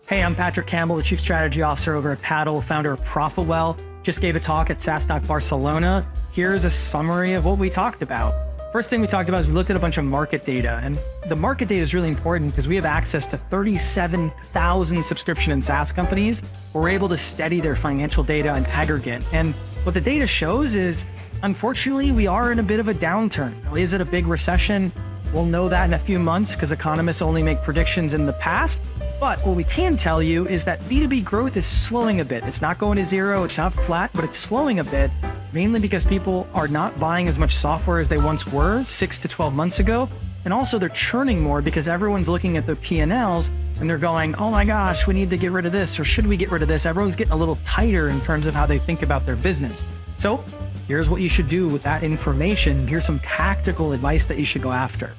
Hey, I'm Patrick Campbell, the Chief Strategy Officer over at Paddle, founder of ProfitWell. Just gave a talk at Saastock, Barcelona. Here's a summary of what we talked about. First thing we talked about is we looked at a bunch of market data, and the market data is really important because we have access to 37,000 subscription and SaaS companies. We're able to study their financial data in aggregate. And what the data shows is, unfortunately, we are in a bit of a downturn. Now, is it a big recession? We'll know that in a few months because economists only make predictions in the past. But what we can tell you is that B2B growth is slowing a bit. It's not going to zero, it's not flat, but it's slowing a bit, mainly because people are not buying as much software as they once were 6 to 12 months ago. And also they're churning more because everyone's looking at their P&Ls and they're going, oh my gosh, we need to get rid of this, or should we get rid of this? Everyone's getting a little tighter in terms of how they think about their business. So here's what you should do with that information. Here's some tactical advice that you should go after.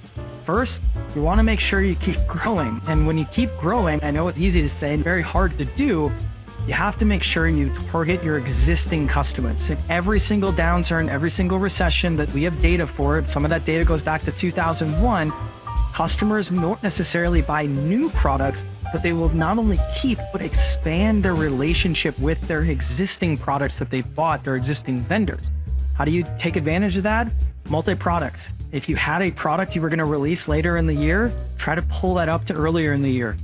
First, you want to make sure you keep growing. And when you keep growing, I know it's easy to say and very hard to do, you have to make sure you target your existing customers. In every single downturn, every single recession that we have data for, some of that data goes back to 2001, customers won't necessarily buy new products, but they will not only keep, but expand their relationship with their existing products that they've bought, their existing vendors. How do you take advantage of that? Multi-products. If you had a product you were going to release later in the year, try to pull that up to earlier in the year.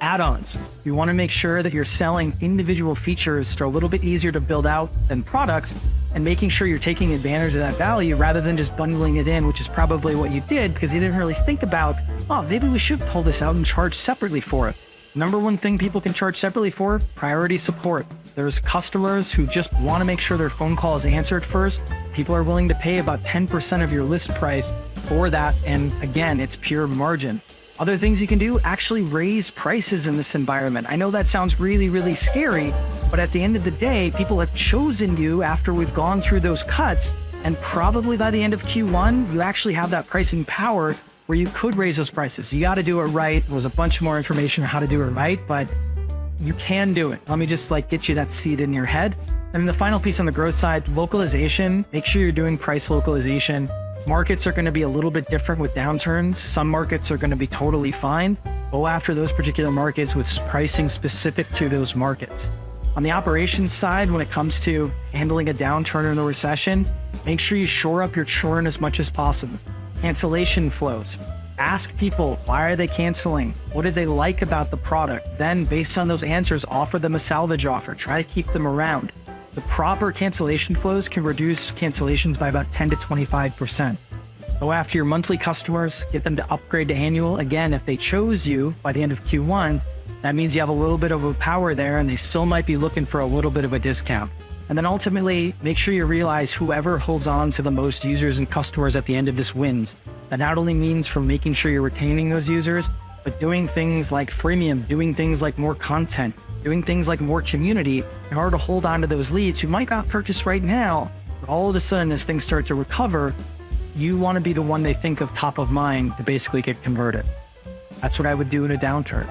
Add-ons. You want to make sure that you're selling individual features that are a little bit easier to build out than products, and making sure you're taking advantage of that value rather than just bundling it in, which is probably what you did because you didn't really think about, oh, maybe we should pull this out and charge separately for it. Number one thing people can charge separately for, priority support. There's customers who just want to make sure their phone call is answered first. People are willing to pay about 10% of your list price for that. And again, it's pure margin. Other things you can do, actually raise prices in this environment. I know that sounds really, really scary, but at the end of the day, people have chosen you after we've gone through those cuts. And probably by the end of Q1, you actually have that pricing power where you could raise those prices. You got to do it right. There's a bunch more information on how to do it right, but you can do it. Let me just get you that seed in your head. And then the final piece on the growth side, localization. Make sure you're doing price localization. Markets are going to be a little bit different with downturns. Some markets are going to be totally fine. Go after those particular markets with pricing specific to those markets. On the operations side, when it comes to handling a downturn or a recession, make sure you shore up your churn as much as possible. Cancellation flows. Ask people, why are they canceling? What did they like about the product? Then based on those answers, offer them a salvage offer. Try to keep them around. The proper cancellation flows can reduce cancellations by about 10 to 25%. Go after your monthly customers, get them to upgrade to annual. Again, if they chose you by the end of Q1, that means you have a little bit of a power there and they still might be looking for a little bit of a discount. And then ultimately, make sure you realize whoever holds on to the most users and customers at the end of this wins. That not only means from making sure you're retaining those users, but doing things like freemium, doing things like more content, doing things like more community in order to hold on to those leads who might not purchase right now. But all of a sudden, as things start to recover, you want to be the one they think of top of mind to basically get converted. That's what I would do in a downturn.